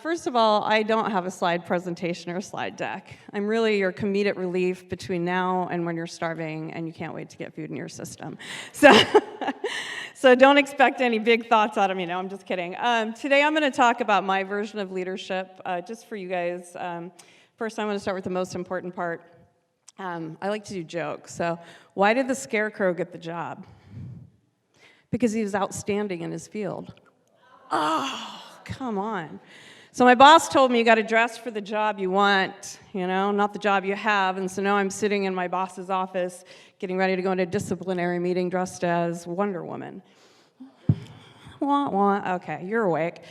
First of all, I don't have a slide presentation or a slide deck. I'm really your comedic relief between now and when you're starving and you can't wait to get food in your system. So, so don't expect any big thoughts out of me. No, I'm just kidding. Today I'm going to talk about my version of leadership, just for you guys. First, I'm going to start with the most important part. I like to do jokes. So why did the Scarecrow get the job? Because he was outstanding in his field. Oh, come on. So my boss told me you got to dress for the job you want, not the job you have. And so now I'm sitting in my boss's office getting ready to go into a disciplinary meeting dressed as Wonder Woman. Wah, wah. Okay, you're awake.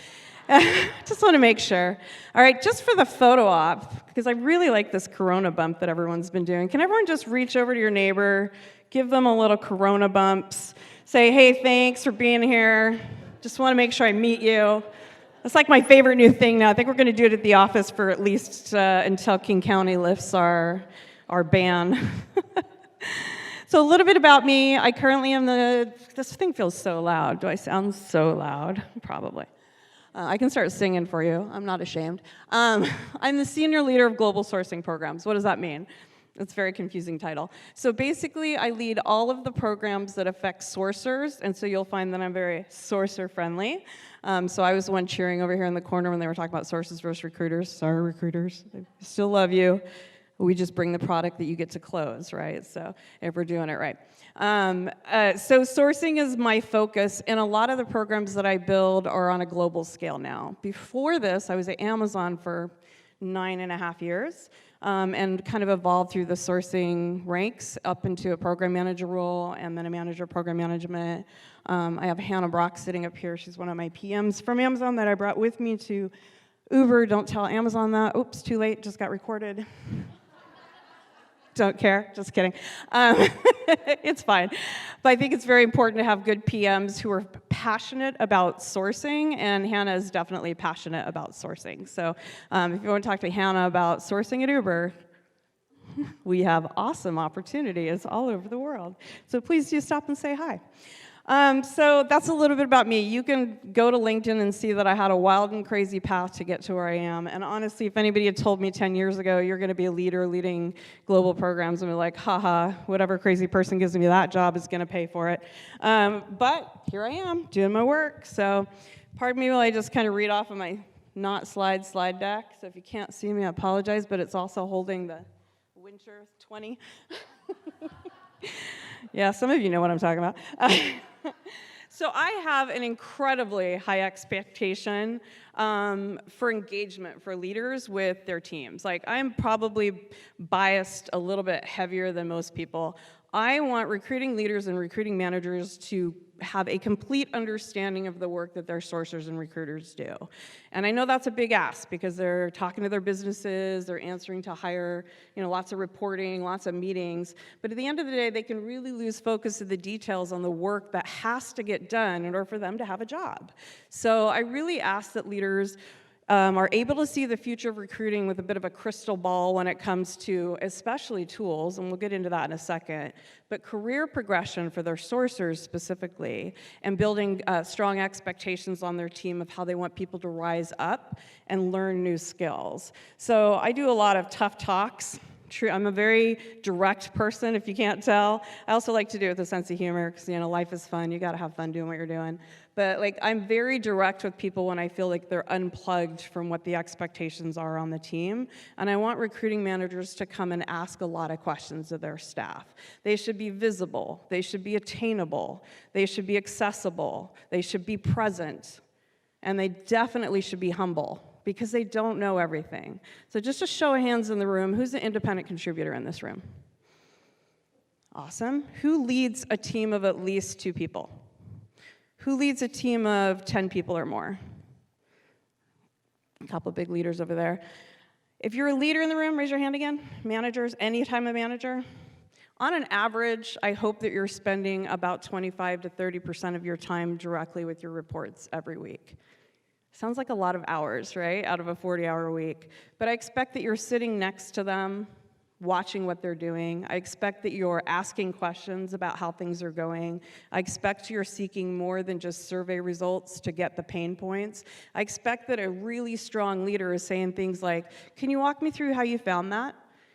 Just want to make sure. All right, just for the photo op, because I really like this Corona bump that everyone's been doing. Can everyone just reach over to your neighbor, give them a little Corona bumps, say, hey, thanks for being here. Just want to make sure I meet you. That's like my favorite new thing now. I think we're going to do it at the office for at least until King County lifts our ban. So a little bit about me. I currently am this thing feels so loud. Do I sound so loud? Probably. I can start singing for you. I'm not ashamed. I'm the senior leader of global sourcing programs. What does that mean? It's a very confusing title. So basically, I lead all of the programs that affect sourcers, and so you'll find that I'm very sourcer-friendly. So I was the one cheering over here in the corner when they were talking about sources versus recruiters. Sorry, recruiters. I still love you. We just bring the product that you get to close, right? So if we're doing it right. So sourcing is my focus, and a lot of the programs that I build are on a global scale now. Before this, I was at Amazon for 9.5 years. And kind of evolved through the sourcing ranks up into a program manager role and then a manager of program management. I have Hannah Brock sitting up here. She's one of my PMs from Amazon that I brought with me to Uber. Don't tell Amazon that. Oops, too late, just got recorded. Don't care, just kidding. It's fine. But I think it's very important to have good PMs who are passionate about sourcing, and Hannah is definitely passionate about sourcing. So if you want to talk to Hannah about sourcing at Uber, we have awesome opportunities all over the world. So please do stop and say hi. So that's a little bit about me. You can go to LinkedIn and see that I had a wild and crazy path to get to where I am. And honestly, if anybody had told me 10 years ago, you're going to be a leader leading global programs, I'd be like, haha, whatever crazy person gives me that job is going to pay for it. But here I am, doing my work. So pardon me while I just kind of read off of my not slide deck. So if you can't see me, I apologize, but it's also holding the Winter 20. Yeah, some of you know what I'm talking about. So I have an incredibly high expectation for engagement for leaders with their teams. Like, I'm probably biased a little bit heavier than most people. I want recruiting leaders and recruiting managers to have a complete understanding of the work that their sourcers and recruiters do. And I know that's a big ask because they're talking to their businesses, they're answering to hire, lots of reporting, lots of meetings. But at the end of the day, they can really lose focus of the details on the work that has to get done in order for them to have a job. So I really ask that leaders are able to see the future of recruiting with a bit of a crystal ball when it comes to especially tools, and we'll get into that in a second, but career progression for their sourcers specifically, and building strong expectations on their team of how they want people to rise up and learn new skills. So I do a lot of tough talks. I'm a very direct person, if you can't tell. I also like to do it with a sense of humor, because life is fun. You got to have fun doing what you're doing. But I'm very direct with people when I feel like they're unplugged from what the expectations are on the team. And I want recruiting managers to come and ask a lot of questions of their staff. They should be visible. They should be attainable. They should be accessible. They should be present. And they definitely should be humble, because they don't know everything. So just a show of hands in the room, who's an independent contributor in this room? Awesome. Who leads a team of at least 2 people? Who leads a team of 10 people or more? A couple big leaders over there. If you're a leader in the room, raise your hand again. Managers, any time a manager. On an average, I hope that you're spending about 25 to 30% of your time directly with your reports every week. Sounds like a lot of hours, right, out of a 40-hour week. But I expect that you're sitting next to them, watching what they're doing. I expect that you're asking questions about how things are going. I expect you're seeking more than just survey results to get the pain points. I expect that a really strong leader is saying things like, can you walk me through how you found that?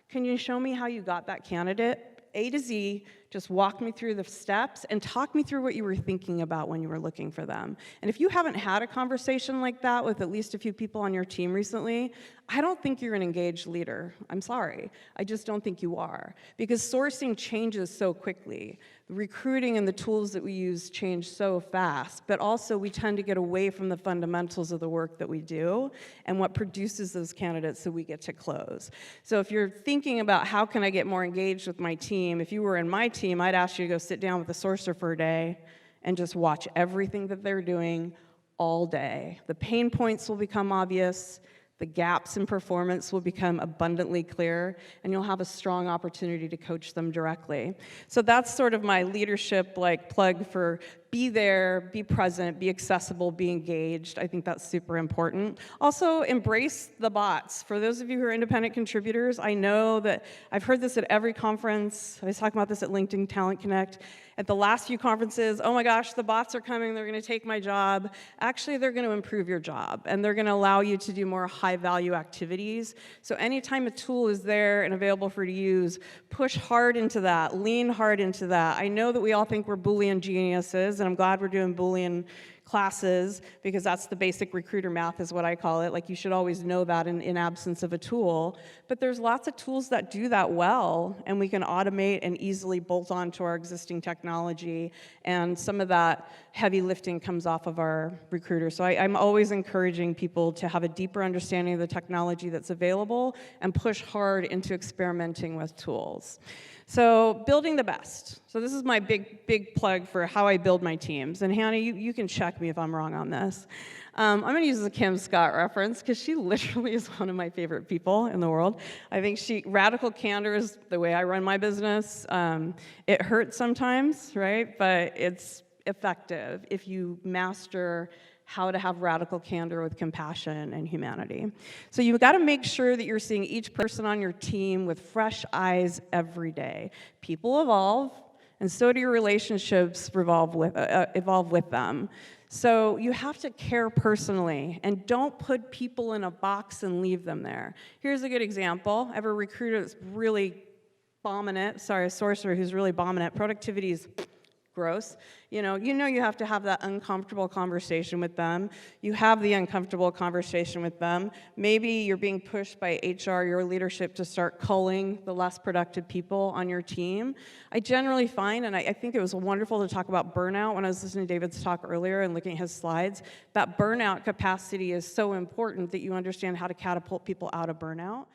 Can you show me how you got that candidate? A to Z, just walk me through the steps and talk me through what you were thinking about when you were looking for them. And if you haven't had a conversation like that with at least a few people on your team recently, I don't think you're an engaged leader. I'm sorry. I just don't think you are. Because sourcing changes so quickly. The recruiting and the tools that we use change so fast, but also we tend to get away from the fundamentals of the work that we do and what produces those candidates that we get to close. So if you're thinking about how can I get more engaged with my team, if you were in my team, I'd ask you to go sit down with a sourcer for a day and just watch everything that they're doing all day. The pain points will become obvious. The gaps in performance will become abundantly clear, and you'll have a strong opportunity to coach them directly. So that's sort of my leadership plug for be there, be present, be accessible, be engaged. I think that's super important. Also, embrace the bots. For those of you who are independent contributors, I know that I've heard this at every conference. I was talking about this at LinkedIn Talent Connect. At the last few conferences, oh my gosh, the bots are coming, they're gonna take my job. Actually, they're gonna improve your job, and they're gonna allow you to do more high-value activities. So anytime a tool is there and available for you to use, push hard into that, lean hard into that. I know that we all think we're Boolean geniuses, and I'm glad we're doing Boolean classes, because that's the basic recruiter math is what I call it. Like, you should always know that in absence of a tool. But there's lots of tools that do that well, and we can automate and easily bolt onto our existing technology, and some of that heavy lifting comes off of our recruiters. So I'm always encouraging people to have a deeper understanding of the technology that's available and push hard into experimenting with tools. So building the best. So this is my big plug for how I build my teams. And Hannah, you can check me if I'm wrong on this. I'm going to use the Kim Scott reference because she literally is one of my favorite people in the world. I think radical candor is the way I run my business. It hurts sometimes, right? But it's effective if you master how to have radical candor with compassion and humanity. So you've got to make sure that you're seeing each person on your team with fresh eyes every day. People evolve, and so do your relationships evolve with them. So you have to care personally, and don't put people in a box and leave them there. Here's a good example. I have a recruiter that's really bombing it. Sorry, a sourcer who's really bombing it. Productivity is gross. You have to have that uncomfortable conversation with them. You have the uncomfortable conversation with them. Maybe you're being pushed by HR, your leadership, to start culling the less productive people on your team. I generally find, and I think it was wonderful to talk about burnout when I was listening to David's talk earlier and looking at his slides, that burnout capacity is so important that you understand how to catapult people out of burnout.